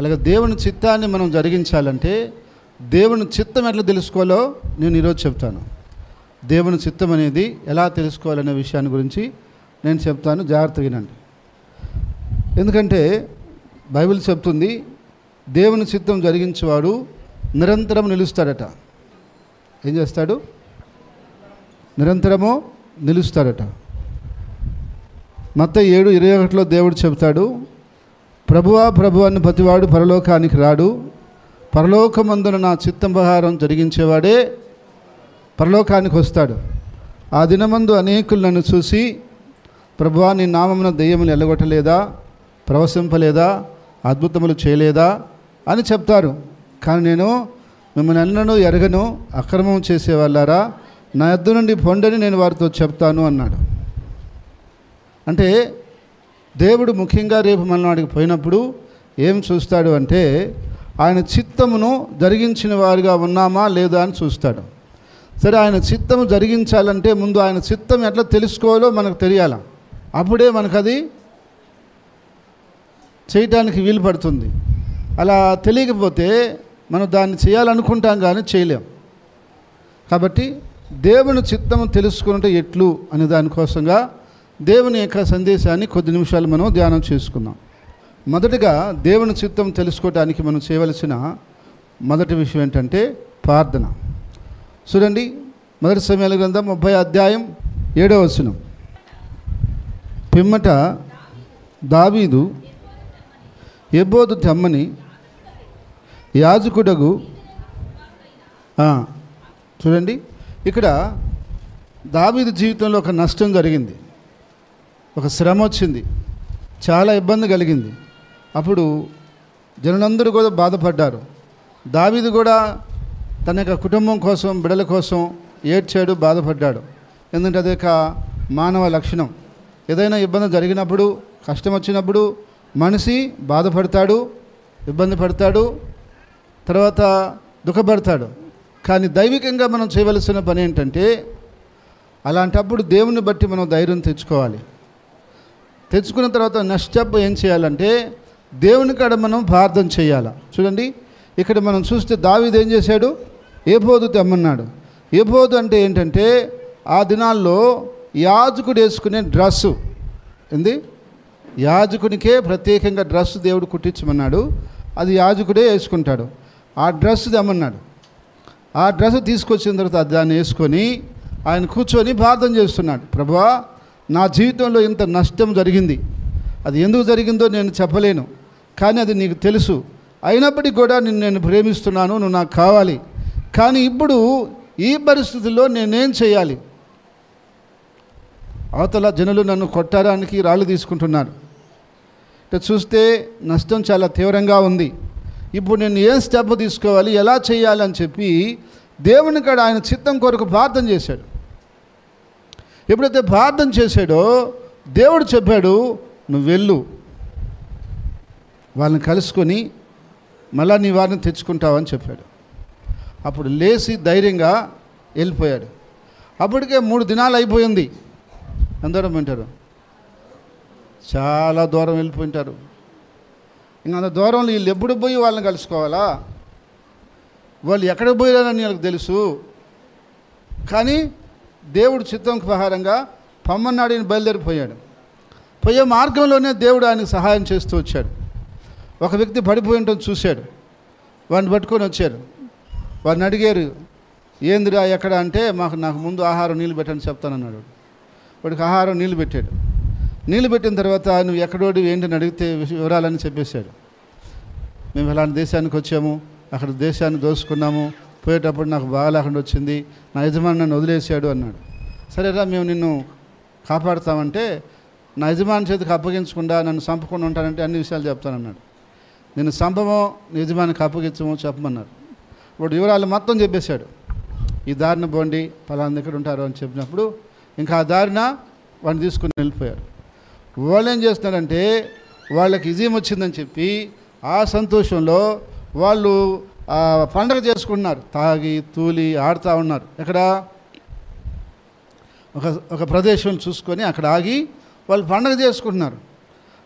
అలాగే దేవుని చిత్తాన్ని మనం జరిగించాలంటే దేవుని చిత్తం ఎట్లా తెలుసుకోవాలో నేను ఈరోజు చెప్తాను. దేవుని చిత్తం అనేది ఎలా తెలుసుకోవాలనే విషయాన్ని గురించి నేను చెప్తాను, జాగ్రత్తగా వినండి. ఎందుకంటే బైబిల్ చెప్తుంది దేవుని చిత్తం జరిగించేవాడు నిరంతరం నిలుస్తాడట. ఏం చేస్తాడు? నిరంతరము నిలుస్తాడట. మత్తయి 7:21 దేవుడు చెప్తాడు, ప్రభువా ప్రభువా అని ప్రతివాడు పరలోకానికి రాడు, పరలోకమందున నా చిత్తం ప్రకారం జరిగించేవాడే పరలోకానికి వస్తాడు. ఆ దినమందు అనేకులు నన్ను చూసి, ప్రభువా నీ నామమున దెయ్యములు ఎల్లగొట్టలేదా, ప్రవశింపలేదా, అద్భుతములు చేయలేదా అని చెప్తారు. కానీ నేను మిమ్మల్ని ఎన్నడూ ఎరగను, అక్రమం చేసేవాళ్ళారా, నా యొద్ద నుండి పొండని నేను వారితో చెప్తాను అన్నాడు. అంటే దేవుడు ముఖ్యంగా రేపు మనవాడికి పోయినప్పుడు ఏం చూస్తాడు అంటే ఆయన చిత్తమును జరిగించిన వారుగా ఉన్నామా లేదా అని చూస్తాడు. సరే, ఆయన చిత్తము జరిగించాలంటే ముందు ఆయన చిత్తం ఎట్లా తెలుసుకోవాలో మనకు తెలియాలి. అప్పుడే మనకు అది చేయటానికి వీలు పడుతుంది. అలా తెలియకపోతే మనం దాన్ని చేయాలనుకుంటాం కానీ చేయలేం. కాబట్టి దేవుని చిత్తము తెలుసుకుంటే ఎట్లు అనే దానికోసంగా దేవుని యొక్క సందేశాన్ని కొద్ది నిమిషాలు మనం ధ్యానం చేసుకుందాం. మొదటగా దేవుని చిత్తం తెలుసుకోవటానికి మనం చేయవలసిన మొదటి విషయం ఏంటంటే ప్రార్థన. చూడండి, 1 సమూయేలు గ్రంథం 30:7 పిమ్మట దావీదు ఎబోదు తెమ్మని యాజకుడగు చూడండి, ఇక్కడ దావీదు జీవితంలో ఒక నష్టం జరిగింది, ఒక శ్రమ వచ్చింది, చాలా ఇబ్బంది కలిగింది. అప్పుడు జనులందరూ కూడా బాధపడ్డారు. దావీదు కూడా తన యొక్క కుటుంబం కోసం, బిడ్డల కోసం ఏడ్చాడు, బాధపడ్డాడు. ఎందుకంటే అదే మానవ లక్షణం. ఏదైనా ఇబ్బంది జరిగినప్పుడు, కష్టం వచ్చినప్పుడు మనిషి బాధపడతాడు, ఇబ్బంది పడతాడు, తర్వాత దుఃఖపడతాడు. కానీ దైవికంగా మనం చేయవలసిన పని ఏంటంటే అలాంటప్పుడు దేవుని బట్టి మనం ధైర్యం తెచ్చుకోవాలి. తెచ్చుకున్న తర్వాత నెక్స్ట్ స్టెప్ ఏం చేయాలంటే దేవుని కాడ మనం ప్రార్థన చేయాలి. చూడండి, ఇక్కడ మనం చూస్తే దావీదు ఏం చేశాడు? ఏఫోదు తెమ్మన్నాడు. ఏఫోదు అంటే ఏంటంటే ఆ దినాల్లో యాజకుడు వేసుకునే డ్రెస్సు. ఏంది? యాజకునికే ప్రత్యేకంగా డ్రెస్ దేవుడు కుట్టించమన్నాడు. అది యాజకుడే వేసుకుంటాడు. ఆ డ్రెస్ తెమ్మన్నాడు. ఆ డ్రెస్ తీసుకొచ్చిన తర్వాత దాన్ని వేసుకొని ఆయన కూర్చొని ప్రార్థన చేస్తున్నాడు. ప్రభువా, నా జీవితంలో ఇంత నష్టం జరిగింది, అది ఎందుకు జరిగిందో నేను చెప్పలేను, కానీ అది నీకు తెలుసు. అయినప్పటికీ కూడా నేను ప్రేమిస్తున్నాను, నువ్వు నాకు కావాలి. కానీ ఇప్పుడు ఈ పరిస్థితుల్లో నేనేం చేయాలి? అవతల జనులు నన్ను కొట్టడానికి రాళ్ళు తీసుకుంటున్నారు. ఇట్లా చూస్తే నష్టం చాలా తీవ్రంగా ఉంది. ఇప్పుడు నేను ఏం స్టెప్ తీసుకోవాలి, ఎలా చేయాలని చెప్పి దేవుని కాడ ఆయన చిత్తం కొరకు ప్రార్థన చేశాడు. ఎప్పుడైతే ప్రార్థన చేశాడో దేవుడు చెప్పాడు, నువ్వు వెళ్ళు, వాళ్ళని కలుసుకొని మళ్ళా నీ వారిని తెచ్చుకుంటావని చెప్పాడు. అప్పుడు లేచి ధైర్యంగా వెళ్ళిపోయాడు. అప్పటికే 3 దినాలు అయిపోయింది. అందరం వింటారు, చాలా దూరం వెళ్ళిపోయింటారు. ఇంకా అంత దూరంలో వీళ్ళు ఎప్పుడు పోయి వాళ్ళని కలుసుకోవాలా? వాళ్ళు ఎక్కడికి పోయారని వాళ్ళకి తెలుసు. కానీ దేవుడు చిత్తం ప్రకారంగా పమ్మన్నాడిని బయలుదేరిపోయాడు. పోయే మార్గంలోనే దేవుడు ఆయనకు సహాయం చేస్తూ వచ్చాడు. ఒక వ్యక్తి పడిపోయి ఉంటుంది చూశాడు, వాడిని పట్టుకొని వచ్చారు. వాడిని అడిగారు, ఏందిరా ఎక్కడ అంటే నాకు ముందు ఆహారం నీళ్ళు పెట్టని చెప్తానన్నాడు. వాడికి ఆహారం నీళ్ళు పెట్టాడు. నీళ్ళు పెట్టిన తర్వాత నువ్వు ఎక్కడోడి ఏంటని అడిగితే వివరాలని చెప్పేశాడు. మేము ఇలాంటి దేశానికి వచ్చాము, అక్కడ దేశాన్ని దోసుకున్నాము, పోయేటప్పుడు నాకు బాగా లేకుండా వచ్చింది, నా యజమాని నన్ను వదిలేశాడు అన్నాడు. సరేరా, మేము నిన్ను కాపాడుతామంటే నా యజమాని చేతికి అప్పగించకుండా నన్ను చంపకుండా ఉంటానంటే అన్ని విషయాలు చెప్తానన్నాడు. నేను చంపమో నీ యజమానికి అప్పగించమో చెప్పమన్నారు. వాడు వివరాలు మొత్తం చెప్పేశాడు. ఈ దారిన పోండి, పలానా దగ్గర ఉంటారు అని చెప్పినప్పుడు ఇంకా ఆ దారిన వాడిని తీసుకుని వెళ్ళిపోయారు. వాళ్ళు ఏం చేస్తున్నారంటే వాళ్ళకి విజయం వచ్చిందని చెప్పి ఆ సంతోషంలో వాళ్ళు పండగ చేసుకుంటున్నారు, తాగి తూలి ఆడుతూ ఉన్నారు. ఎక్కడ ఒక ప్రదేశం చూసుకొని అక్కడ ఆగి వాళ్ళు పండగ చేసుకుంటున్నారు.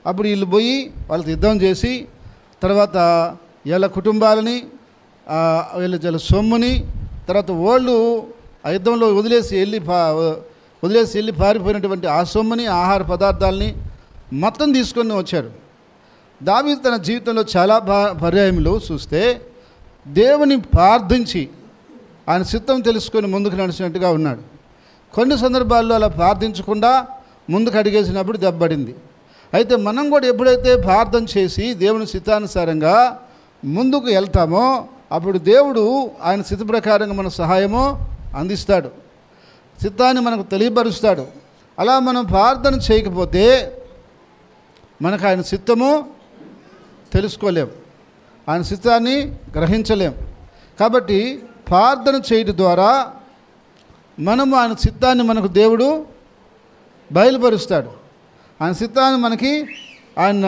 అప్పుడు వీళ్ళు పోయి వాళ్ళతో యుద్ధం చేసి తర్వాత వీళ్ళ కుటుంబాలని, వీళ్ళ సొమ్ముని, తర్వాత వాళ్ళు ఆ యుద్ధంలో వదిలేసి వెళ్ళి పారిపోయినటువంటి ఆ సొమ్ముని, ఆహార పదార్థాలని మొత్తం తీసుకొని వచ్చారు. దావీదు తన జీవితంలో చాలా పర్యాయంలో చూస్తే దేవుని ప్రార్థించి ఆయన చిత్తం తెలుసుకొని ముందుకు నడిచినట్టుగా ఉన్నాడు. కొన్ని సందర్భాల్లో అలా ప్రార్థించకుండా ముందుకు అడిగేసినప్పుడు దెబ్బడింది. అయితే మనం కూడా ఎప్పుడైతే ప్రార్థన చేసి దేవుని చిత్తానుసారంగా ముందుకు వెళ్తామో అప్పుడు దేవుడు ఆయన చిత్త ప్రకారంగా మన సహాయము అందిస్తాడు, చిత్తాన్ని మనకు తెలియపరుస్తాడు. అలా మనం ప్రార్థన చేయకపోతే మనకు ఆయన చిత్తము తెలుసుకోలేం, ఆయన చిత్తాన్ని గ్రహించలేం. కాబట్టి ప్రార్థన చేయడం ద్వారా మనము ఆయన చిత్తాన్ని మనకు దేవుడు బయలుపరుస్తాడు, ఆయన చిత్తాన్ని మనకి ఆయన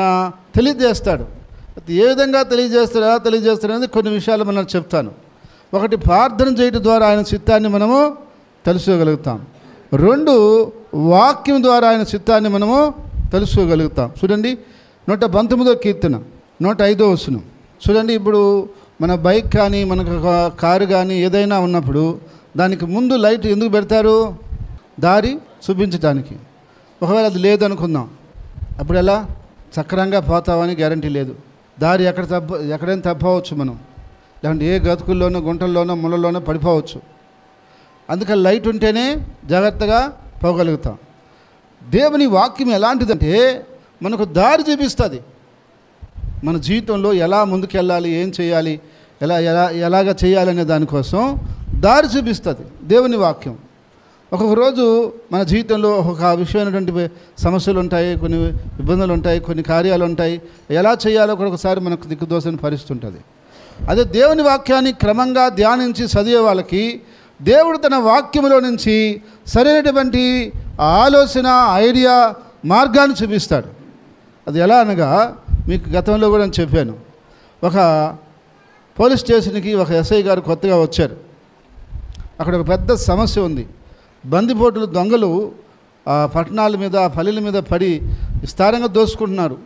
తెలియజేస్తాడు. ఏ విధంగా తెలియజేస్తాడనేది కొన్ని విషయాలు మనం చెప్తాను. ఒకటి, ప్రార్థన చేయడం ద్వారా ఆయన చిత్తాన్ని మనము తెలుసుకోగలుగుతాం. 2, వాక్యం ద్వారా ఆయన చిత్తాన్ని మనము తెలుసుకోగలుగుతాం. చూడండి 119వ కీర్తన 105వ వచనం చూడండి. ఇప్పుడు మన బైక్ కానీ మనకు కారు కానీ ఏదైనా ఉన్నప్పుడు దానికి ముందు లైట్ ఎందుకు పెడతారు? దారి చూపించడానికి. ఒకవేళ అది లేదనుకుందాం, అప్పుడు ఎలా సక్రంగా పోతామని గ్యారంటీ లేదు. దారి ఎక్కడైనా తప్పవచ్చు, మనం లేదంటే ఏ గతుకుల్లోనో గుంటల్లోనో ముళ్ళలోనో పడిపోవచ్చు. అందుకని లైట్ ఉంటేనే జాగ్రత్తగా పోగలుగుతాం. దేవుని వాక్యం ఎలాంటిదంటే మనకు దారి చూపిస్తుంది. మన జీవితంలో ఎలా ముందుకెళ్ళాలి, ఏం చేయాలి, ఎలాగ చేయాలనే దానికోసం దారి చూపిస్తుంది దేవుని వాక్యం. ఒక్కొక్క రోజు మన జీవితంలో ఒక విషయమైనటువంటి సమస్యలు ఉంటాయి, కొన్ని ఇబ్బందులు ఉంటాయి, కొన్ని కార్యాలు ఉంటాయి. ఎలా చేయాలో కూడా ఒకసారి మనకు దిక్కుదోసని పరిస్థితి ఉంటుంది. అదే దేవుని వాక్యాన్ని క్రమంగా ధ్యానించి చదివే వాళ్ళకి దేవుడు తన వాక్యంలో నుంచి సరైనటువంటి ఆలోచన, ఐడియా, మార్గాన్ని చూపిస్తాడు. అది ఎలా అనగా మీకు గతంలో కూడా నేను చెప్పాను. ఒక పోలీస్ స్టేషన్కి ఒక ఎస్ఐ గారు కొత్తగా వచ్చారు. అక్కడ ఒక పెద్ద సమస్య ఉంది. బందిపోటులు, దొంగలు పట్టణాల మీద, పల్లెల మీద పడి విస్తారంగా దోసుకుంటున్నారు.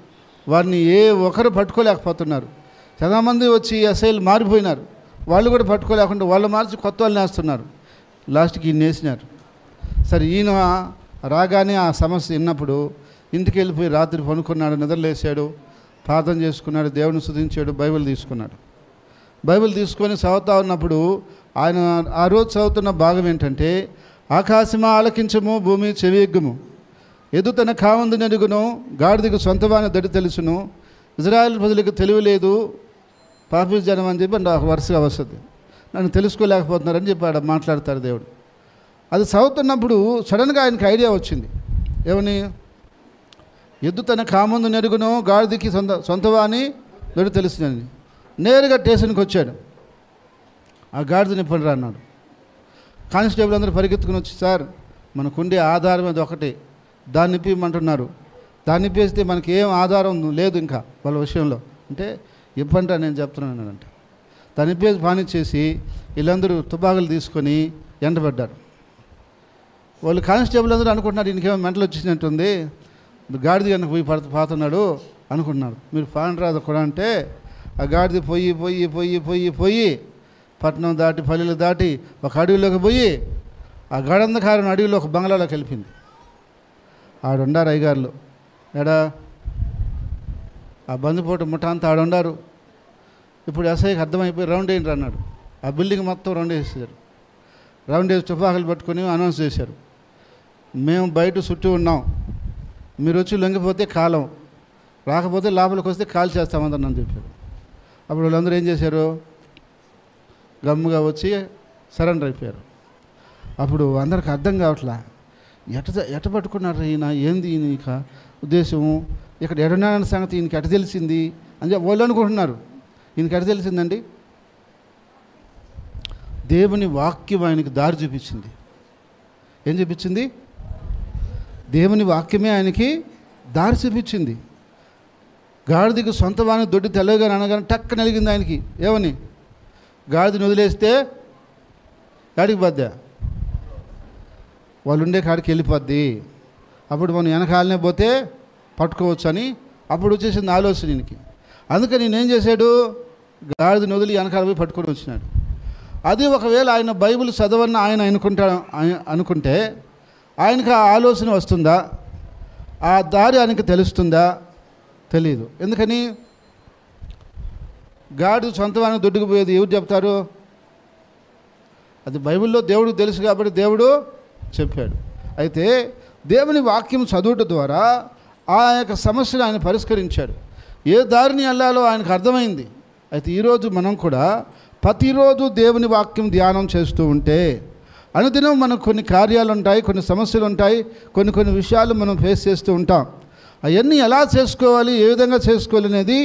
వారిని ఏ ఒక్కరు పట్టుకోలేకపోతున్నారు. చాలామంది వచ్చి ఎస్ఐలు మారిపోయినారు, వాళ్ళు కూడా పట్టుకోలేకుండా వాళ్ళు మార్చి కొత్త వాళ్ళని వేస్తున్నారు. లాస్ట్కి ఈయన వేసినారు. సరే, ఈయన రాగానే ఆ సమస్య విన్నప్పుడు ఇంటికి వెళ్ళిపోయి రాత్రి పనుకున్నాడు, నిద్రలేసాడు, ప్రార్థన చేసుకున్నాడు, దేవుని స్తుతించాడు, బైబిల్ తీసుకున్నాడు. బైబిల్ తీసుకొని చదువుతా ఉన్నప్పుడు ఆయన ఆ రోజు చదువుతున్న భాగం ఏంటంటే, ఆకాశమా ఆలకించము, భూమి చెవియెగ్గుము, ఎదు తన కావందు నెరుగును, గాడిదకు సొంతవాని దడి తెలుసును, ఇజ్రాయెల్ ప్రజలకు తెలివి లేదు, పాపి జనం అని చెప్పి నాకు వరుసగా వస్తుంది. నన్ను తెలుసుకోలేకపోతున్నారని చెప్పి మాట్లాడతాడు దేవుడు. అది చదువుతున్నప్పుడు సడన్గా ఆయనకి ఐడియా వచ్చింది. ఏమని? ఎద్దు తన కామందు నెరుగును, గాడిదకి సొంతవాని దడి తెలుసునని. నేరుగా స్టేషన్కి వచ్చాడు. ఆ గాడిదని పని అన్నాడు. కానిస్టేబుల్ అందరూ పరిగెత్తుకుని వచ్చి, సార్ మనకుండే ఆధారం అది ఒకటి, దాన్ని ఇప్పిమంటున్నారు, దాన్ని ఇప్పేస్తే మనకి ఏం ఆధారం లేదు ఇంకా వాళ్ళ విషయంలో. అంటే ఇబ్బంది నేను చెప్తున్నానంటే దాన్ని ఇప్పేసి పానిచ్చేసి వీళ్ళందరూ తుపాకులు తీసుకొని ఎండబడ్డారు. వాళ్ళు కానిస్టేబుల్ అందరూ అనుకుంటున్నారు ఈయనకేమో మెంటలు వచ్చేసినట్టుంది, గాడిద కనుక పోయి పోతున్నాడు అనుకుంటున్నారు. మీరు పాన్ రాదు కూడా అంటే ఆ గాడిద పోయి పోయి పోయి పోయి పోయి పట్టణం దాటి, పల్లెలు దాటి ఒక అడవిలోకి పోయి ఆ గడంధకారం అడవిలో ఒక బంగ్లాలోకి వెళ్ళిపోయింది. ఆడుండారు అయ్యగారులు. ఎడా ఆ బందిపోటు ముఠ అంతా ఆడుండారు. ఇప్పుడు ఎస్ఐకి అర్థమైపోయి రౌండ్ వేయండి అన్నాడు. ఆ బిల్డింగ్ మొత్తం రౌండ్ వేసేసారు. రౌండ్ వేసి తుపాకులు పట్టుకొని అనౌన్స్ చేశారు, మేము బయట చుట్టూ ఉన్నాం, మీరు వచ్చి లొంగిపోతే కాలం, రాకపోతే లోపలికి వస్తే కాల్ చేస్తామందని అని చెప్పారు. అప్పుడు వాళ్ళందరూ ఏం చేశారు? గమ్ముగా వచ్చి సరెండర్ అయిపోయారు. అప్పుడు అందరికి అర్థం కావట్లా, ఎట పట్టుకున్నారు ఈయన, ఏంది ఈయన ఇక ఉద్దేశము, ఇక్కడ ఎడున్నాడన్న సంగతి ఈయనకి ఎట తెలిసింది అని చెప్పి వాళ్ళు అనుకుంటున్నారు. ఈయనకి ఎట తెలిసిందండి? దేవుని వాక్యం ఆయనకి దారి చూపించింది. ఏం చూపించింది? దేవుని వాక్యమే ఆయనకి దారి చూపించింది. గాడిదకు సొంతవాని దొడ్డి తెల్లగా అనగానే టక్క నలిగింది ఆయనకి. ఏమని? గాడిదని వదిలేస్తే కాడికి పోద్దా, వాళ్ళు ఉండే కాడికి వెళ్ళిపోద్ది, అప్పుడు మనం వెనకాలనే పోతే పట్టుకోవచ్చు అని అప్పుడు వచ్చేసింది ఆలోచన ఈయనకి. అందుకని నేనేం చేశాడు, గాడిదని వదిలి వెనకాల పోయి పట్టుకొని వచ్చినాడు. అది ఒకవేళ ఆయన బైబిల్ చదవన్న ఆయన అనుకుంటే ఆయనకు ఆ ఆలోచన వస్తుందా, ఆ దారి ఆయనకి తెలుస్తుందా? తెలియదు. ఎందుకని? గాడిద సొంతవానికి దొడ్డుకు పోయేది ఎవరు చెప్తారు? అది బైబిల్లో దేవుడికి తెలుసు కాబట్టి దేవుడు చెప్పాడు. అయితే దేవుని వాక్యం చదువుట ద్వారా ఆ యొక్క సమస్యను ఆయన పరిష్కరించాడు. ఏ దారిని వెళ్ళాలో ఆయనకు అర్థమైంది. అయితే ఈరోజు మనం కూడా ప్రతిరోజు దేవుని వాక్యం ధ్యానం చేస్తూ ఉంటే అనుదినం మనకు కొన్ని కార్యాలు ఉంటాయి, కొన్ని సమస్యలు ఉంటాయి, కొన్ని విషయాలు మనం ఫేస్ చేస్తూ ఉంటాం. అవన్నీ ఎలా చేసుకోవాలి, ఏ విధంగా చేసుకోవాలి అనేది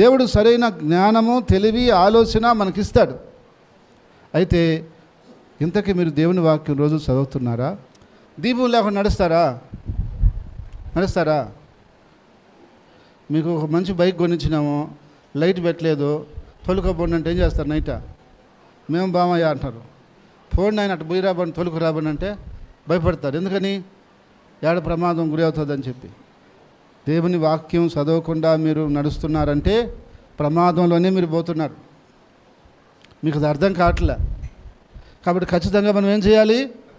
దేవుడు సరైన జ్ఞానము, తెలివి, ఆలోచన మనకిస్తాడు. అయితే ఇంతకీ మీరు దేవుని వాక్యం రోజు చదువుతున్నారా? దీపం లేకుండా నడుస్తారా? మీకు ఒక మంచి బైక్ కొనిచ్చినాము, లైట్ పెట్టలేదు, తొలుకపోండి అంటే ఏం చేస్తారు? నైటా మేము బామయ్య అంటారు. పోండి ఆయన అటు పోయి రాబండి, తొలుకు రాబండి అంటే భయపడతారు. ఎందుకని? ఏడ ప్రమాదం గురి అవుతుందని చెప్పి. దేవుని వాక్యం చదవకుండా మీరు నడుస్తున్నారంటే ప్రమాదంలోనే మీరు పోతున్నారు. మీకు అది అర్థం కావట్లే. కాబట్టి ఖచ్చితంగా మనం ఏం చేయాలి?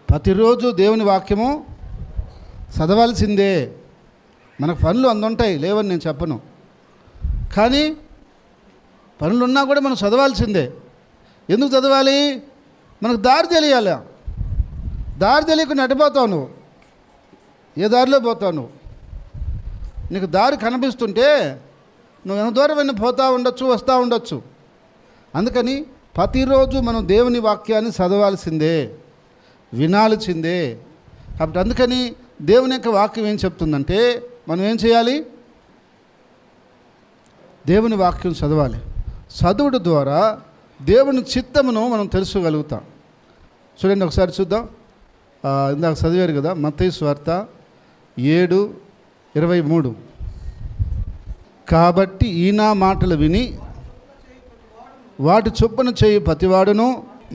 ప్రతిరోజు దేవుని వాక్యము చదవాల్సిందే. మనకు పనులు అందుంటాయి, లేవని నేను చెప్పను, కానీ పనులున్నా కూడా మనం చదవాల్సిందే. ఎందుకు చదవాలి? మనకు దారి తెలియాలి. దారి తెలియకుండా అడ్డిపోతావు నువ్వు. ఏ దారిలో పోతావు నువ్వు? నీకు దారి కనిపిస్తుంటే నువ్వు ఎంత దూరం అయినా పోతూ ఉండొచ్చు, వస్తూ ఉండొచ్చు. అందుకని ప్రతిరోజు మనం దేవుని వాక్యాన్ని చదవాల్సిందే, వినాల్సిందే. కాబట్టి అందుకని దేవుని యొక్క వాక్యం ఏం చెప్తుందంటే మనం ఏం చేయాలి? దేవుని వాక్యం చదవాలి. చదువుడు ద్వారా దేవుని చిత్తమును మనం తెలుసుకోగలుగుతాం. చూడండి, ఒకసారి చూద్దాం. ఇందాక చదివారు కదా, మత్తయి సువార్త 7:23. కాబట్టి ఈ నా మాటలు విని వాటి చొప్పున చేయి ప్రతివాడును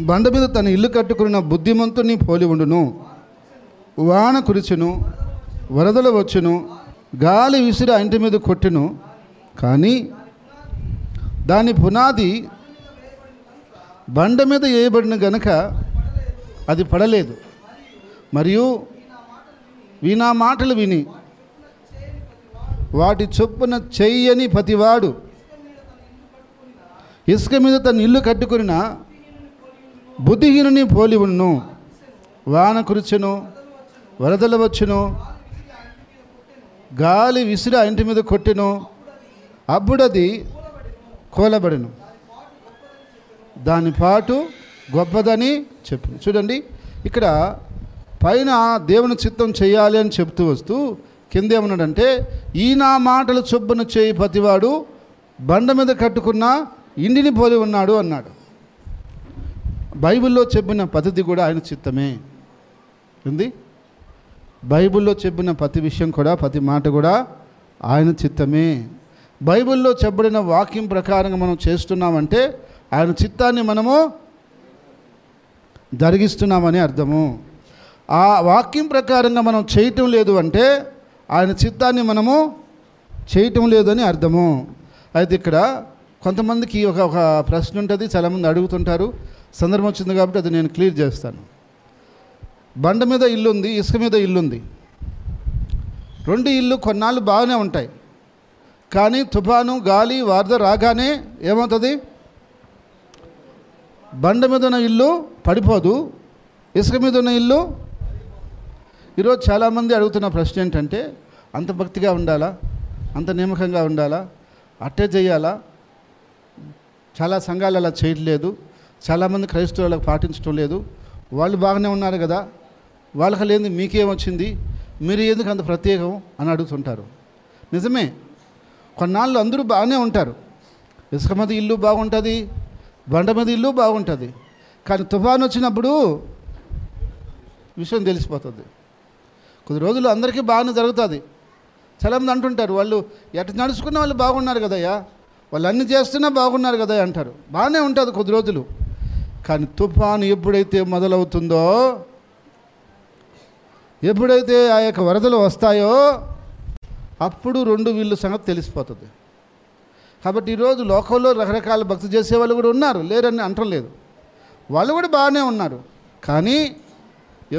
బండ మీద తన ఇల్లు కట్టుకున్న బుద్ధిమంతుని పోలి ఉండును. వాన కురిచెను, వరదలు వచ్చును, గాలి విసిరి ఇంటి మీద కొట్టెను, కానీ దాని పునాది బండ మీద వేయబడిన గనుక అది పడలేదు. మరియు నా మాటలు విని వాటి చొప్పున చెయ్యని ప్రతివాడు ఇసుక మీద తన ఇల్లు కట్టుకున్న బుద్ధిహీనుని పోలి ఉండును. వాన కురిచెను, వరదలు వచ్చును, గాలి విసిరి ఆ ఇంటి మీద కొట్టెను, అప్పుడది కూలబడెను, దాని పాటు గొప్పదని చెప్పు. చూడండి, ఇక్కడ పైన దేవుని చిత్తం చేయాలి అని చెప్తూ వస్తూ కింద ఏమన్నాడంటే ఈ నా మాటలు చొప్పున చేయి ప్రతివాడు బండ మీద కట్టుకున్న ఇంటిని పోలి ఉన్నాడు అన్నాడు. బైబిల్లో చెప్పిన పద్ధతి కూడా ఆయన చిత్తమే ఉంది. బైబిల్లో చెప్పిన ప్రతి విషయం కూడా, ప్రతి మాట కూడా ఆయన చిత్తమే. బైబిల్లో చెప్పబడిన వాక్యం ప్రకారంగా మనం చేస్తున్నామంటే ఆయన చిత్తాన్ని మనము జరిగిస్తున్నామని అర్థము. ఆ వాక్యం ప్రకారంగా మనం చేయటం లేదు అంటే ఆయన చిత్తాన్ని మనము చేయటం లేదని అర్థము. అయితే ఇక్కడ కొంతమందికి ఒక ప్రశ్న ఉంటుంది, చాలామంది అడుగుతుంటారు. సందర్భం వచ్చింది కాబట్టి అది నేను క్లియర్ చేస్తాను. బండ మీద ఇల్లు ఉంది, ఇసుక మీద ఇల్లుంది. రెండు ఇల్లు కొన్నాళ్ళు బాగానే ఉంటాయి, కానీ తుఫాను, గాలి, వరద రాగానే ఏమవుతుంది? బండ మీద ఉన్న ఇల్లు పడిపోదు, ఇసుక మీద ఉన్న ఇల్లు. ఈరోజు చాలామంది అడుగుతున్న ప్రశ్న ఏంటంటే అంత భక్తిగా ఉండాలా, అంత నియమకంగా ఉండాలా, అట్టే చేయాలా? చాలా సంఘాలు అలా చేయట్లేదు, చాలామంది క్రైస్తవులకు పాటించడం లేదు. వాళ్ళు బాగానే ఉన్నారు కదా, వాళ్ళకి లేని మీకేమొచ్చింది, మీరు ఎందుకు అంత ప్రత్యేకం అని అడుగుతుంటారు. నిజమే, కొన్నాళ్ళు అందరూ బాగానే ఉంటారు. ఇసుక మీద ఇల్లు బాగుంటుంది, బండ మీద ఇల్లు బాగుంటుంది, కానీ తుఫాను వచ్చినప్పుడు విషయం తెలిసిపోతుంది. కొద్ది రోజులు అందరికీ బాగానే జరుగుతుంది. చాలామంది అంటుంటారు వాళ్ళు ఎటు నడుచుకున్న వాళ్ళు బాగున్నారు కదయ్యా, వాళ్ళు అన్ని చేస్తున్నా బాగున్నారు కదా అంటారు. బాగానే ఉంటుంది కొద్ది రోజులు, కానీ తుఫాను ఎప్పుడైతే మొదలవుతుందో, ఎప్పుడైతే ఆ యొక్క వరదలు వస్తాయో అప్పుడు రెండు వీళ్ళు సంగతి తెలిసిపోతుంది. కాబట్టి ఈరోజు లోకంలో రకరకాల భక్తి చేసేవాళ్ళు కూడా ఉన్నారు, లేరని అంటం లేదు. వాళ్ళు కూడా బాగానే ఉన్నారు. కానీ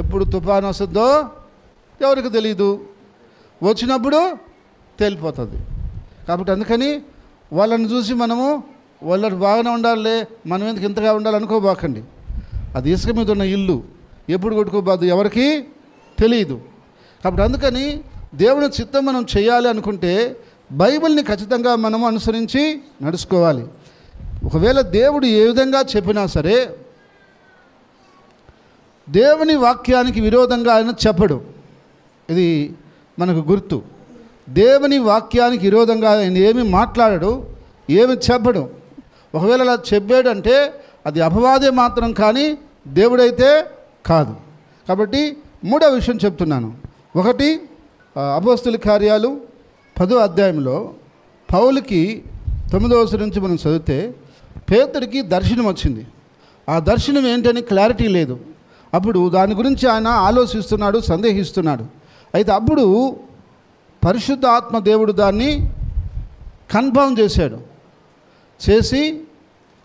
ఎప్పుడు తుఫాను వస్తుందో ఎవరికి తెలీదు, వచ్చినప్పుడు తేలిపోతుంది. కాబట్టి అందుకని వాళ్ళని చూసి మనము వాళ్ళకి బాగానే ఉండాలి, మనం ఎందుకు ఇంతగా ఉండాలి అనుకోబాకండి. అది ఇసుక మీద ఉన్న ఇల్లు, ఎప్పుడు కొట్టుకోబాదు ఎవరికి తెలియదు. కాబట్టి అందుకని దేవుని చిత్తం మనం చేయాలి అనుకుంటే బైబిల్ని ఖచ్చితంగా మనము అనుసరించి నడుచుకోవాలి. ఒకవేళ దేవుడు ఏ విధంగా చెప్పినా సరే దేవుని వాక్యానికి విరోధంగా ఆయన చెప్పడు. ఇది మనకు గుర్తు. దేవుని వాక్యానికి విరోధంగా ఆయన ఏమి మాట్లాడడు, ఏమి చెప్పడు. ఒకవేళ అలా చెప్పాడంటే అది అపవాదే మాత్రం, కానీ దేవుడైతే కాదు. కాబట్టి మూడో విషయం చెప్తున్నాను. ఒకటి, అపోస్తలుల కార్యాలు 10వ అధ్యాయంలో పౌలుకి 9వ వచనం నుంచి మనం చదివితే పేతురికి దర్శనం వచ్చింది. ఆ దర్శనం ఏంటని క్లారిటీ లేదు. అప్పుడు దాని గురించి ఆయన ఆలోచిస్తున్నాడు, సందేహిస్తున్నాడు. అయితే అప్పుడు పరిశుద్ధ ఆత్మ దేవుడు దాన్ని కన్ఫర్మ్ చేశాడు. చేసి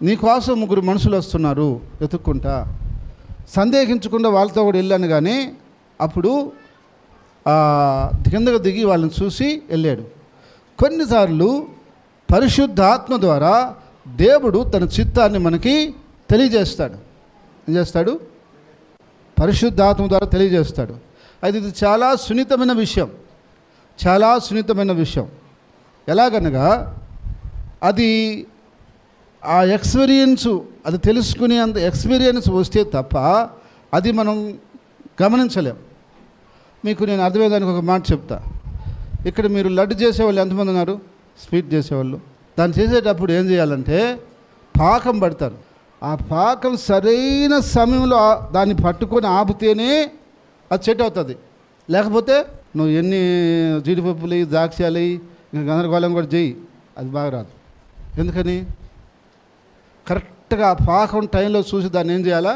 నీకోసం 3 మనుషులు వస్తున్నారు వెతుక్కుంటా, సందేహించకుండా వాళ్ళతో కూడా వెళ్ళాను. కానీ అప్పుడు కిందకు దిగి వాళ్ళని చూసి వెళ్ళాడు. కొన్నిసార్లు పరిశుద్ధాత్మ ద్వారా దేవుడు తన చిత్తాన్ని మనకి తెలియజేస్తాడు. ఏం చేస్తాడు? పరిశుద్ధాత్మ ద్వారా తెలియజేస్తాడు. అయితే ఇది చాలా సున్నితమైన విషయం, చాలా సున్నితమైన విషయం. ఎలాగనగా అది ఆ ఎక్స్పీరియన్స్, అది తెలుసుకునే అంత ఎక్స్పీరియన్స్ వస్తే తప్ప అది మనం గమనించలేం. మీకు నేను అర్థమయ్యేదానికి ఒక మాట చెప్తా. ఇక్కడ మీరు లడ్డు చేసేవాళ్ళు ఎంతమంది ఉన్నారు? స్వీట్ చేసేవాళ్ళు. దాన్ని చేసేటప్పుడు ఏం చేయాలంటే పాకం పడతారు. ఆ పాకం సరైన సమయంలో దాన్ని పట్టుకొని ఆపితేనే అది సెట్ అవుతుంది. లేకపోతే నువ్వు ఎన్ని జీడిపప్పులు ద్రాక్షాలు ఇంకా గందరగోళం కూడా చేయి, అది బాగా రాదు. ఎందుకని? కరెక్ట్గా ఆ పాకం టైంలో చూసి దాన్ని ఏం చేయాలా?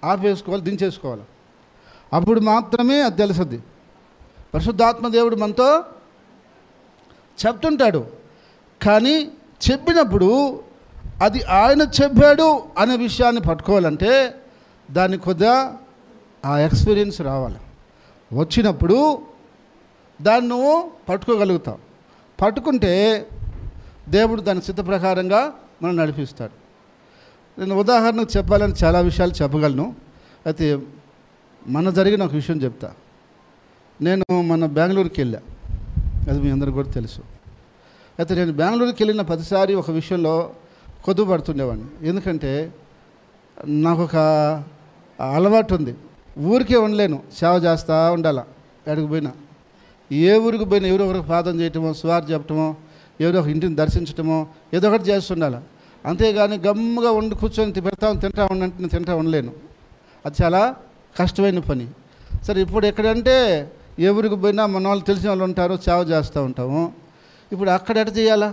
ఆపేసుకోవాలి, దించేసుకోవాలి. అప్పుడు మాత్రమే అది తెలుస్తుంది. పరిశుద్ధాత్మ దేవుడు మనతో చెప్తుంటాడు, కానీ చెప్పినప్పుడు అది ఆయన చెప్పాడు అనే విషయాన్ని పట్టుకోవాలంటే దాన్ని కొద్దిగా ఆ ఎక్స్పీరియన్స్ రావాలి. వచ్చినప్పుడు దాన్ని నువ్వు పట్టుకోగలుగుతావు. పట్టుకుంటే దేవుడు దాని చిత్త ప్రకారంగా మనం నడిపిస్తాడు. నేను ఉదాహరణకు చెప్పాలని చాలా విషయాలు చెప్పగలను. అయితే మన జరిగిన ఒక విషయం చెప్తా. నేను మన బెంగళూరుకి వెళ్ళా, అది మీ అందరికీ కూడా తెలుసు. అయితే నేను బెంగళూరుకి వెళ్ళిన ప్రతిసారి ఒక విషయంలో కొద్దు పడుతుండేవాడిని. ఎందుకంటే నాకు ఒక అలవాటు ఉంది, ఊరికే ఉండలేను, సేవ చేస్తూ ఉండాలా. ఎక్కడికి పోయినా, ఏ ఊరికి పోయినా ఎవరో ఒకరికి ప్రార్థన చేయటమో, సువార్త చెప్పటమో, ఎవరో ఒక ఇంటిని దర్శించటమో ఏదో ఒకటి చేస్తుండాలి. అంతేగాని గమ్ముగా ఉండి కూర్చొని తింటా ఉండంటే తింటా ఉండలేను. అది చాలా కష్టమైన పని. సరే, ఇప్పుడు ఎక్కడంటే ఏ ఊరికి పోయినా మన వాళ్ళు తెలిసిన వాళ్ళు ఉంటారు, సేవ చేస్తూ ఉంటాము. ఇప్పుడు అక్కడ ఎట్ట చేయాలా,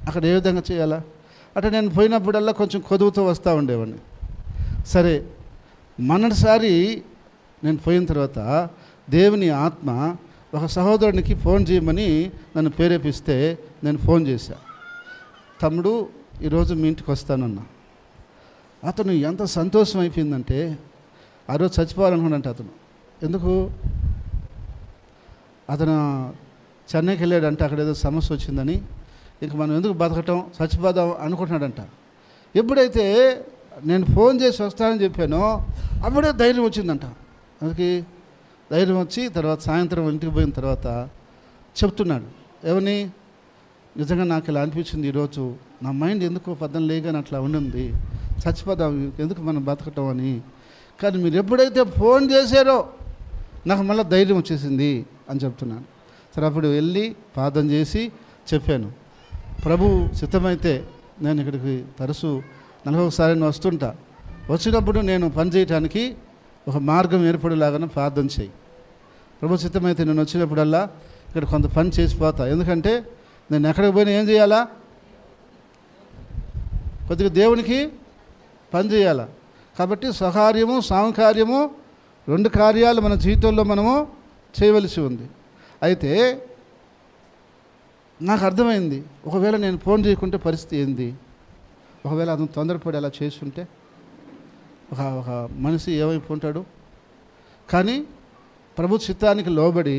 అక్కడ ఏ విధంగా చేయాలా? అంటే నేను పోయినప్పుడల్లా కొంచెం కొదువుతూ వస్తూ ఉండేవాడిని. సరే, మొన్నటిసారి నేను పోయిన తర్వాత దేవుని ఆత్మ ఒక సహోదరునికి ఫోన్ చేయమని నన్ను ప్రేరేపిస్తే నేను ఫోన్ చేశా. తమ్ముడు, ఈరోజు మీ ఇంటికి వస్తానన్నా. అతను ఎంత సంతోషం అయిపోయిందంటే ఆ రోజు చచ్చిపోవాలనుకున్నాడంట అతను. ఎందుకు? అతను చెన్నైకి వెళ్ళాడంట, అక్కడ ఏదో సమస్య వచ్చిందని. ఇంక మనం ఎందుకు బతకటం, చచ్చిపోదాం అనుకుంటున్నాడంట. ఎప్పుడైతే నేను ఫోన్ చేసి వస్తానని చెప్పానో అప్పుడే ధైర్యం వచ్చిందంట. అందుకే ధైర్యం వచ్చి తర్వాత సాయంత్రం ఇంటికి పోయిన తర్వాత చెప్తున్నాడు, ఏమని, నిజంగా నాకు ఇలా అనిపించింది ఈరోజు, నా మైండ్ ఎందుకో పద్దం లేగాని అట్లా ఉండింది, చచ్చిపోదాం ఎందుకు మనం బతకటం అని. కానీ మీరు ఎప్పుడైతే ఫోన్ చేశారో నాకు మళ్ళీ ధైర్యం వచ్చేసింది అని చెప్తున్నాను. సరే, అప్పుడు వెళ్ళి ప్రార్థన చేసి చెప్పాను, ప్రభు చిత్తమైతే నేను ఇక్కడికి తరచూ 41 వస్తుంటా, వచ్చినప్పుడు నేను పని చేయటానికి ఒక మార్గం ఏర్పడేలాగా ప్రార్థన చేయి. ప్రభు చిత్తమైతే నేను వచ్చినప్పుడల్లా ఇక్కడ కొంత పని చేసిపోతా. ఎందుకంటే నేను ఎక్కడికి పోయినా ఏం చేయాలా? కొద్దిగా దేవునికి పని చేయాలా. కాబట్టి స్వకార్యము, సాంకార్యము 2 కార్యాలు మన జీవితంలో మనము చేయవలసి ఉంది. అయితే నాకు అర్థమైంది, ఒకవేళ నేను ఫోన్ చేయకుంటే పరిస్థితి ఏంది, ఒకవేళ అతను తొందరపడి అలా చేస్తుంటే ఒక మనిషి ఏమైపోతాడు. కానీ ప్రభు చిత్తానికి లోబడి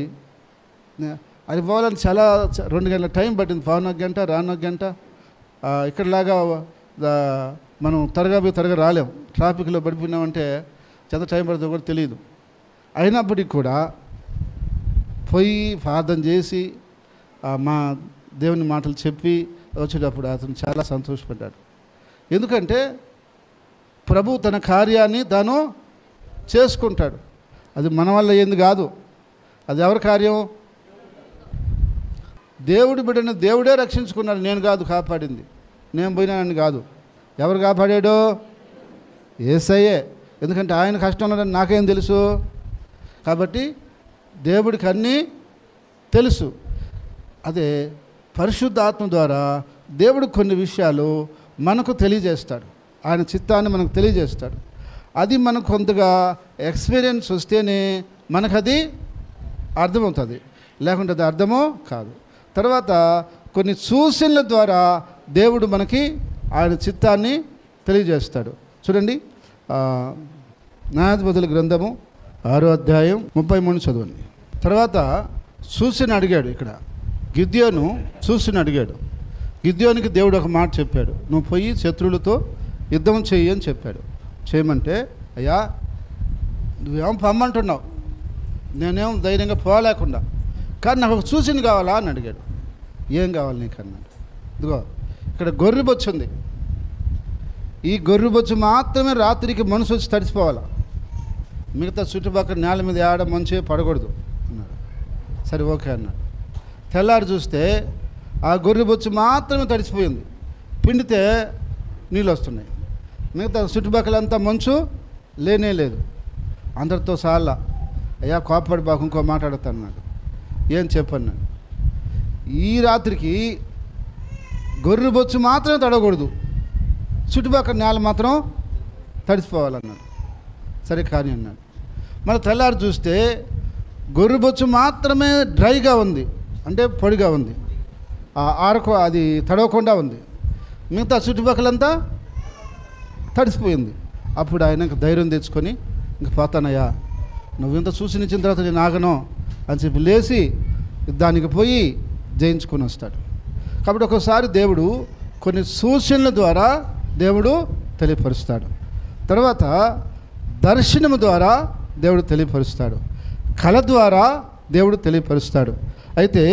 అది పోవాలని చాలా 2 గంటల టైం పట్టింది. పోను 1 గంట, రాను 1 గంట. ఇక్కడలాగా మనం త్వరగా రాలేం. ట్రాఫిక్లో పడిపోయినామంటే ఎంత టైం పడుతుందో కూడా తెలియదు. అయినప్పటికీ కూడా పోయి ప్రార్థన చేసి మా దేవుని మాటలు చెప్పి వచ్చేటప్పుడు అతను చాలా సంతోషపడ్డాడు. ఎందుకంటే ప్రభు తన కార్యాన్ని తాను చేసుకుంటాడు. అది మన వల్ల ఏంది కాదు, అది ఎవరి కార్యం? దేవుడి బిడ్డని దేవుడే రక్షించుకున్నాడు. నేను కాదు కాపాడింది, నేను పోయినానని కాదు. ఎవరు కాపాడాడో? యేసయ్యే. ఎందుకంటే ఆయన కష్టంలో నాకేం తెలుసు? కాబట్టి దేవుడికి అన్నీ తెలుసు. అదే పరిశుద్ధ ఆత్మ ద్వారా దేవుడు కొన్ని విషయాలు మనకు తెలియజేస్తాడు, ఆయన చిత్తాన్ని మనకు తెలియజేస్తాడు. అది మనకు కొంతగా ఎక్స్పీరియన్స్ వస్తేనే మనకు అది అర్థమవుతుంది, లేకుంటే అది అర్థమో కాదు. తర్వాత కొన్ని సూచనల ద్వారా దేవుడు మనకి ఆయన చిత్తాన్ని తెలియజేస్తాడు. చూడండి, న్యాయాధిపతుల గ్రంథము 6వ అధ్యాయం 33 చదవండి. తర్వాత సూచన అడిగాడు. ఇక్కడ గిద్యోను సూచన అడిగాడు. గిద్యోనికి దేవుడు ఒక మాట చెప్పాడు, నువ్వు పోయి శత్రువులతో యుద్ధం చెయ్యి అని చెప్పాడు. చేయమంటే, అయ్యా నువ్వేమో పమ్మంటున్నావు, నేనేమో ధైర్యంగా పోలేకుండా, కానీ నాకు ఒక సూచన కావాలా అని అడిగాడు. ఏం కావాలి నీకు అన్నాడు. ఇదిగో ఇక్కడ గొర్రెబొచ్చు ఉంది, ఈ గొర్రెబొచ్చు మాత్రమే రాత్రికి మనసు వచ్చి తడిసిపోవాలా, మిగతా చుట్టుపక్కల నేల మీద ఆడ మంచి పడకూడదు అన్నాడు. సరే ఓకే అన్నాడు. తెల్లారి చూస్తే ఆ గొర్రెబొచ్చు మాత్రమే తడిసిపోయింది, పిండితే నీళ్ళు వస్తున్నాయి, మిగతా చుట్టుపక్కలంతా మంచు లేనే లేదు. అందరితో చాలా అయ్యా కోపడి బాకు ఇంకో మాట్లాడుతున్నాడు. ఏం చెప్పన్నాడు, ఈ రాత్రికి గొర్రెబొచ్చు మాత్రమే తడకూడదు, చుట్టుపక్కల నేల మాత్రం తడిసిపోవాలన్నాడు. సరే కానీ అన్నాడు. మళ్ళీ తెల్లారి చూస్తే గొర్రెబొచ్చు మాత్రమే డ్రైగా ఉంది, అంటే పొడిగా ఉంది, అది తడవకుండా ఉంది, మిగతా చుట్టుపక్కలంతా తడిసిపోయింది. అప్పుడు ఆయన ధైర్యం తెచ్చుకొని ఇంక పోతానయ్యా, నువ్వు ఇంత సూచనిచ్చిన తర్వాత నేను ఆగను అని చెప్పి లేచి దానికి పోయి జయించుకొని వస్తాడు. కాబట్టి ఒకసారి దేవుడు కొన్ని సూచనల ద్వారా దేవుడు తెలియపరుస్తాడు. తర్వాత దర్శనము ద్వారా దేవుడు తెలియపరుస్తాడు, కళ ద్వారా దేవుడు తెలియపరుస్తాడు. అయితే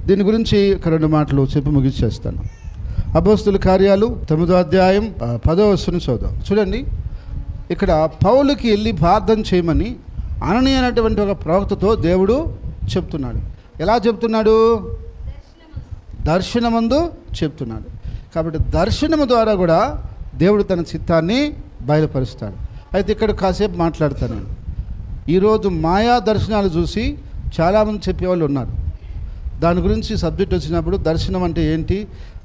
దీని గురించి ఒక 2 మాటలు చెప్పి ముగించేస్తాను. అపోస్తుల కార్యాలు 9వ అధ్యాయం 10వ వచనం చదువుదాం. చూడండి, ఇక్కడ పౌలుకి వెళ్ళి ప్రార్థన చేయమని అననీయ అనేటువంటి ఒక ప్రవక్తతో దేవుడు చెప్తున్నాడు. ఎలా చెప్తున్నాడు? దర్శనమందు చెప్తున్నాడు. కాబట్టి దర్శనము ద్వారా కూడా దేవుడు తన చిత్తాన్ని బయలుపరుస్తాడు. అయితే ఇక్కడ కాసేపు మాట్లాడతాను నేను. ఈరోజు మాయా దర్శనాలు చూసి చాలామంది చెప్పేవాళ్ళు ఉన్నారు. దాని గురించి సబ్జెక్ట్ వచ్చినప్పుడు దర్శనం అంటే ఏంటి,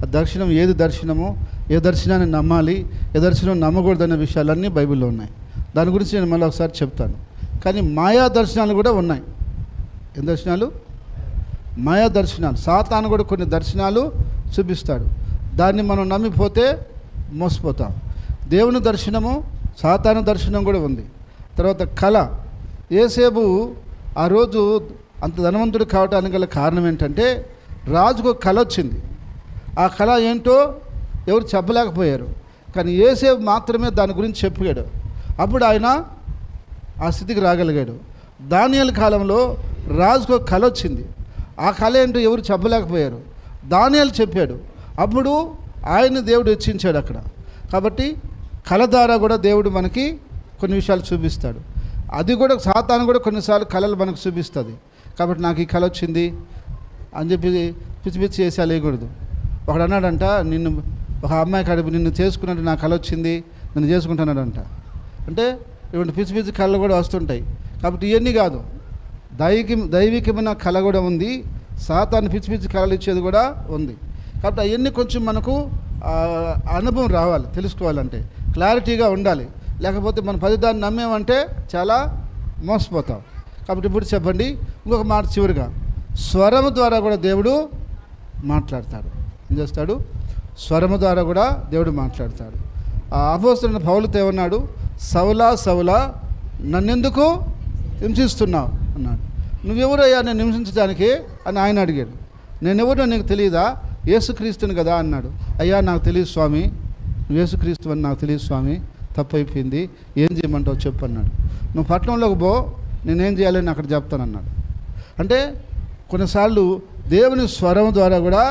ఆ దర్శనం ఏది దర్శనమో, ఏ దర్శనాన్ని నమ్మాలి, ఏ దర్శనం నమ్మకూడదనే విషయాలన్నీ బైబిల్లో ఉన్నాయి. దాని గురించి నేను మళ్ళీ ఒకసారి చెప్తాను. కానీ మాయా దర్శనాలు కూడా ఉన్నాయి. ఏం దర్శనాలు? మాయా దర్శనాలు. సాతాను కూడా కొన్ని దర్శనాలు చూపిస్తాడు, దాన్ని మనం నమ్మిపోతే మోసపోతాం. దేవుని దర్శనము, సాతాను దర్శనం కూడా ఉంది. తర్వాత కళ. యేసేపు ఆ రోజు అంత ధనవంతుడు కావడానికి గల కారణం ఏంటంటే, రాజుకు ఒక కళ వచ్చింది. ఆ కళ ఏంటో ఎవరు చెప్పలేకపోయారు, కానీ యేసేపు మాత్రమే దాని గురించి చెప్పాడు. అప్పుడు ఆయన ఆ స్థితికి రాగలిగాడు. దానియేలు కాలంలో రాజుకు ఒక కళ వచ్చింది. ఆ కళ ఏంటో ఎవరు చెప్పలేకపోయారు, దానియేలు చెప్పాడు. అప్పుడు ఆయన దేవుడు హెచ్చించాడు అక్కడ. కాబట్టి కళ ద్వారా కూడా దేవుడు మనకి కొన్ని విషయాలు చూపిస్తాడు. అది కూడా సాతాను కూడా కొన్నిసార్లు కళలు మనకు చూపిస్తుంది. కాబట్టి నాకు ఈ కళ వచ్చింది అని చెప్పి పిచ్చి పిచ్చి చేసి లేకూడదు. ఒకడు అన్నాడంట, నిన్ను ఒక అమ్మాయి కడుపు నిన్ను చేసుకున్నట్టు నాకు కళ వచ్చింది, నిన్ను చేసుకుంటున్నాడంట. అంటే ఇటువంటి పిచ్చి పిచ్చి కళలు కూడా వస్తుంటాయి. కాబట్టి ఇవన్నీ కాదు, దైవికమైన కళ కూడా ఉంది, సాతాను పిచ్చి పిచ్చి కళలు ఇచ్చేది కూడా ఉంది. కాబట్టి అవన్నీ కొంచెం మనకు అనుభవం రావాలి, తెలుసుకోవాలంటే క్లారిటీగా ఉండాలి. లేకపోతే మన పదిదాన్ని నమ్మేమంటే చాలా మోసపోతాం. కాబట్టి ఇప్పుడు చెప్పండి ఇంకొక మాట చివరిగా, స్వరము ద్వారా కూడా దేవుడు మాట్లాడతాడు. ఏం చేస్తాడు? స్వరము ద్వారా కూడా దేవుడు మాట్లాడతాడు. ఆ అపోస్తలుడైన పౌలుతో ఏమన్నాడు? సౌలా సౌలా నన్నెందుకు హింసిస్తున్నావు అన్నాడు. నువ్వెవరయ్యా నేను హింసించడానికి అని ఆయన అడిగాడు. నేనెవరో నీకు తెలియదా? యేసుక్రీస్తుని కదా అన్నాడు. అయ్యా నాకు తెలియదు స్వామి, నువ్వు యేసుక్రీస్తు అని నాకు తెలియదు స్వామి, తప్పు అయిపోయింది, ఏం చేయమంటావు చెప్పు అన్నాడు. నువ్వు పట్టణంలోకి పో, నేనేం చేయాలని అక్కడ చెప్తానన్నాడు. అంటే కొన్నిసార్లు దేవుని స్వరం ద్వారా కూడా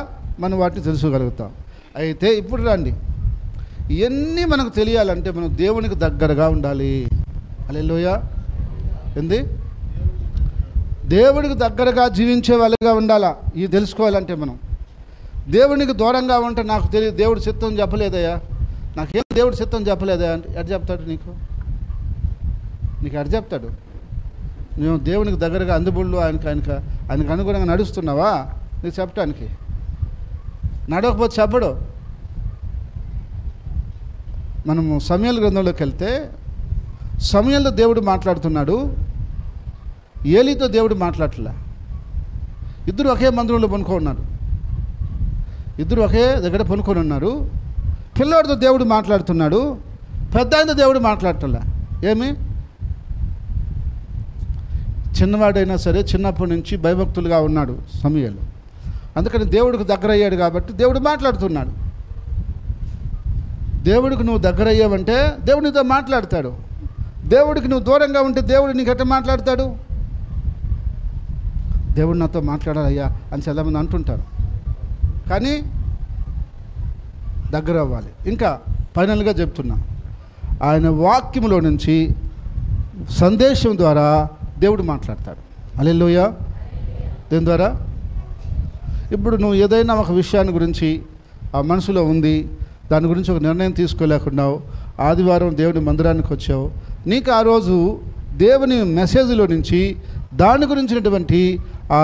మనం వాటిని తెలుసుకోగలుగుతాం. అయితే ఇప్పుడు రండి, ఇవన్నీ మనకు తెలియాలంటే మనం దేవునికి దగ్గరగా ఉండాలి. హల్లెలూయా. ఏంది? దేవుడికి దగ్గరగా జీవించే వాళ్ళగా ఉండాలా. ఇది తెలుసుకోవాలంటే మనం దేవునికి దూరంగా ఉంటే నాకు తెలియదు, దేవుడి చిత్తం చెప్పలేదయ్యా, నాకేం దేవుడి చిత్తం చెప్పలేదా అంటే ఎటు చెప్తాడు నీకు ఎటు చెప్తాడు? నువ్వు దేవునికి దగ్గరగా అందుబుళ్ళు ఆయనకు అనుగుణంగా నడుస్తున్నావా నీకు చెప్పడానికి? నడవకపోతే చెప్పడు. మనము సమూయేలు గ్రంథంలోకి వెళ్తే సమూయేలుతో దేవుడు మాట్లాడుతున్నాడు, ఏలీతో దేవుడు మాట్లాడలే. ఇద్దరు ఒకే మందిరంలో పనుకొని ఇద్దరు ఒకే దగ్గర పనుకొని ఉన్నారు. పిల్లవాడితో దేవుడు మాట్లాడుతున్నాడు, పెద్ద ఆయనతో దేవుడు మాట్లాడటంలే. ఏమి? చిన్నవాడైనా సరే చిన్నప్పటి నుంచి భయభక్తులుగా ఉన్నాడు సమూయేలు. అందుకని దేవుడికి దగ్గర అయ్యాడు కాబట్టి దేవుడు మాట్లాడుతున్నాడు. దేవుడికి నువ్వు దగ్గర అయ్యావంటే దేవుడు నీతో మాట్లాడతాడు. దేవుడికి నువ్వు దూరంగా ఉంటే దేవుడు నీకు ఎట్లా మాట్లాడతాడు? దేవుడు నాతో మాట్లాడాలయ్యా అని చాలామంది అంటుంటారు, కానీ దగ్గర అవ్వాలి. ఇంకా ఫైనల్గా చెప్తున్నా, ఆయన వాక్యములో నుంచి సందేశం ద్వారా దేవుడు మాట్లాడతాడు. హల్లెలూయా. దేని ద్వారా? ఇప్పుడు నువ్వు ఏదైనా ఒక విషయాన్ని గురించి ఆ మనసులో ఉంది, దాని గురించి ఒక నిర్ణయం తీసుకోలేకున్నావు, ఆదివారం దేవుని మందిరానికి వచ్చావు, నీకు ఆ రోజు దేవుని మెసేజ్లో నుంచి దాని గురించినటువంటి ఆ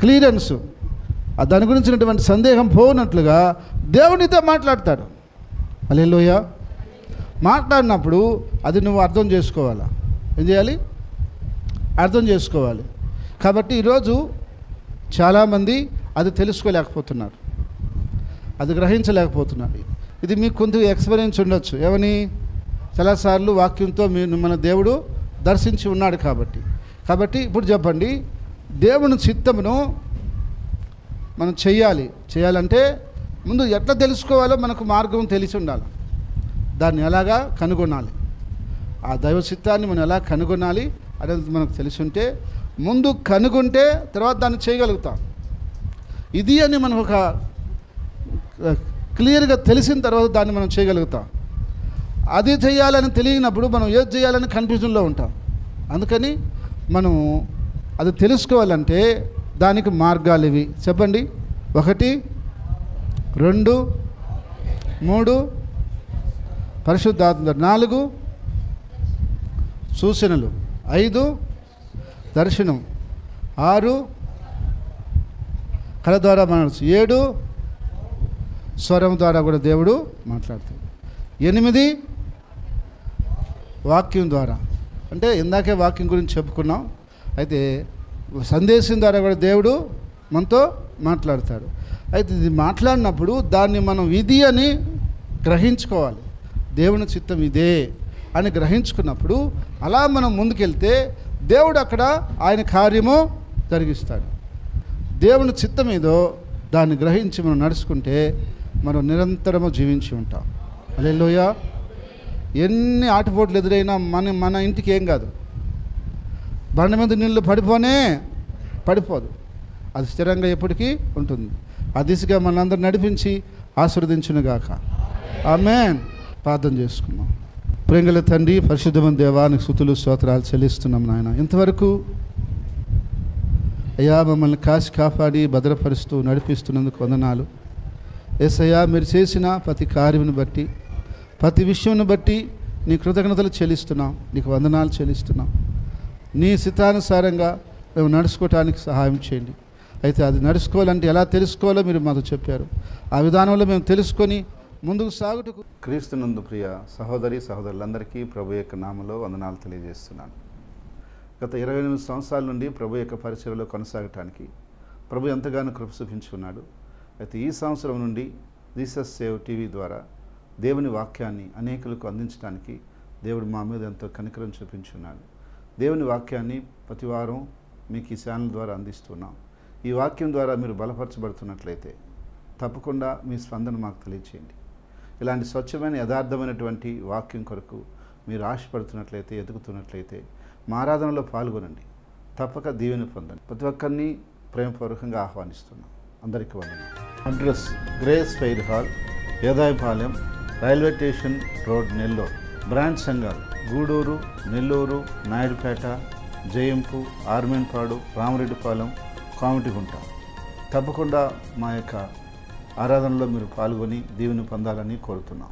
క్లియరెన్స్, దాని గురించినటువంటి సందేహం పోనట్లుగా దేవునితో మాట్లాడతాడు. హల్లెలూయా. మాట్లాడినప్పుడు అది నువ్వు అర్థం చేసుకోవాలా. ఏం చేయాలి? అర్థం చేసుకోవాలి. కాబట్టి ఈరోజు చాలామంది అది తెలుసుకోలేకపోతున్నారు, అది గ్రహించలేకపోతున్నారు. ఇది మీకు కొంత ఎక్స్పీరియన్స్ ఉండొచ్చు. ఏమని? చాలాసార్లు వాక్యంతో మన దేవుడు దర్శించి ఉన్నాడు కాబట్టి ఇప్పుడు చెప్పండి, దేవుని చిత్తమును మనం చేయాలంటే ముందు ఎట్లా తెలుసుకోవాలో మనకు మార్గం తెలిసి ఉండాలి. దాన్ని ఎలాగా కనుగొనాలి, ఆ దైవ చిత్తాన్ని మనం ఎలా కనుగొనాలి అనేది మనకు తెలిసి ఉంటే, ముందు కనుగొంటే తర్వాత దాన్ని చేయగలుగుతాం. ఇది అని మనకు ఒక క్లియర్గా తెలిసిన తర్వాత దాన్ని మనం చేయగలుగుతాం. అది చేయాలని తెలియనప్పుడు మనం ఏది చేయాలని కన్ఫ్యూజన్లో ఉంటాం. అందుకని మనం అది తెలుసుకోవాలంటే దానికి మార్గాలు ఇవి చెప్పండి. 1, 2, 3 పరిశుద్ధాత్మ, 4 సూచనలు, 5 దర్శనం, 6 కళ ద్వారా మనసు, 7 స్వరం ద్వారా కూడా దేవుడు మాట్లాడతాడు, 8 వాక్యం ద్వారా. అంటే ఇందాకే వాక్యం గురించి చెప్పుకున్నాం. అయితే సందేశం ద్వారా కూడా దేవుడు మనతో మాట్లాడతాడు. అయితే ఇది మాట్లాడినప్పుడు దాన్ని మనం ఇది అని గ్రహించుకోవాలి. దేవుని చిత్తం ఇదే అని గ్రహించుకున్నప్పుడు అలా మనం ముందుకెళ్తే దేవుడు అక్కడ ఆయన కార్యము జరిగిస్తాడు. దేవుని చిత్తం ఏదో దాన్ని గ్రహించి మనం నడుచుకుంటే మనం నిరంతరము జీవించి ఉంటాం. హల్లెలూయా. ఎన్ని ఆటుపోట్లు ఎదురైనా మన ఇంటికి ఏం కాదు. బండ మీద నీళ్ళు పడిపోదు, అది స్థిరంగా ఎప్పటికీ ఉంటుంది. ఆ దిశగా మనందరూ నడిపించి ఆశీర్వదించునుగాక. ఆమేన్. ప్రార్థన చేసుకున్నాం. ప్రేంగల తండ్రి, పరిశుద్ధమైన దేవానికి స్తుతులు స్తోత్రాలు చెల్లిస్తున్నాం నాయన. ఇంతవరకు అయ్యా మమ్మల్ని కాచి కాపాడి భద్రపరుస్తూ నడిపిస్తున్నందుకు వందనాలు. యేసయ్యా, మీరు చేసిన ప్రతి కార్యమును బట్టి, ప్రతి విషయంను బట్టి నీ కృతజ్ఞతలు చెల్లిస్తున్నాం, నీకు వందనాలు చెల్లిస్తున్నాం. నీ చిత్తానుసారంగా మేము నడుచుకోవటానికి సహాయం చేయండి. అయితే అది నడుచుకోవాలంటే ఎలా తెలుసుకోవాలో మీరు మాతో చెప్పారు. ఆ విధానంలో మేము తెలుసుకొని ముందుకు సాగుటకు క్రీస్తునందు ప్రియ సహోదరి సహోదరులందరికీ ప్రభు యొక్క నామములో వందనాలు తెలియజేస్తున్నాను. గత 28 సంవత్సరాల నుండి ప్రభు యొక్క పరిచర్యలో కొనసాగటానికి ప్రభు ఎంతగానో కృప చూపించుకున్నాడు. అయితే ఈ సంవత్సరం నుండి జీసస్ సేవ్ టీవీ ద్వారా దేవుని వాక్యాన్ని అనేకులకు అందించడానికి దేవుడు మా మీద ఎంతో కనికరం చూపించున్నాడు. దేవుని వాక్యాన్ని ప్రతి వారం మీకు ఈ ఛానల్ ద్వారా అందిస్తున్నాం. ఈ వాక్యం ద్వారా మీరు బలపరచబడుతున్నట్లయితే తప్పకుండా మీ స్పందన మాకు తెలియచేయండి. ఇలాంటి స్వచ్ఛమైన యథార్థమైనటువంటి వాక్యం కొరకు మీరు ఆశపడుతున్నట్లయితే, ఎదుగుతున్నట్లయితే మా ఆరాధనలో పాల్గొనండి. తప్పక దీవెన పొందండి. ప్రతి ఒక్కరిని ప్రేమపూర్వకంగా ఆహ్వానిస్తున్నాం. అందరికీ వందనాలు. Address Grace Fair hall, Edayapalem, railway station road, Nellore. Branch సంఘాలు గూడూరు, నెల్లూరు, నాయుడుపేట, జయంపు, ఆర్మేన్పాడు, రామరెడ్డిపాలెం, కామిటిగుంట. తప్పకుండా మా యొక్క ఆరాధనలో మీరు పాల్గొని దీవెన పొందాలని కోరుతున్నాం.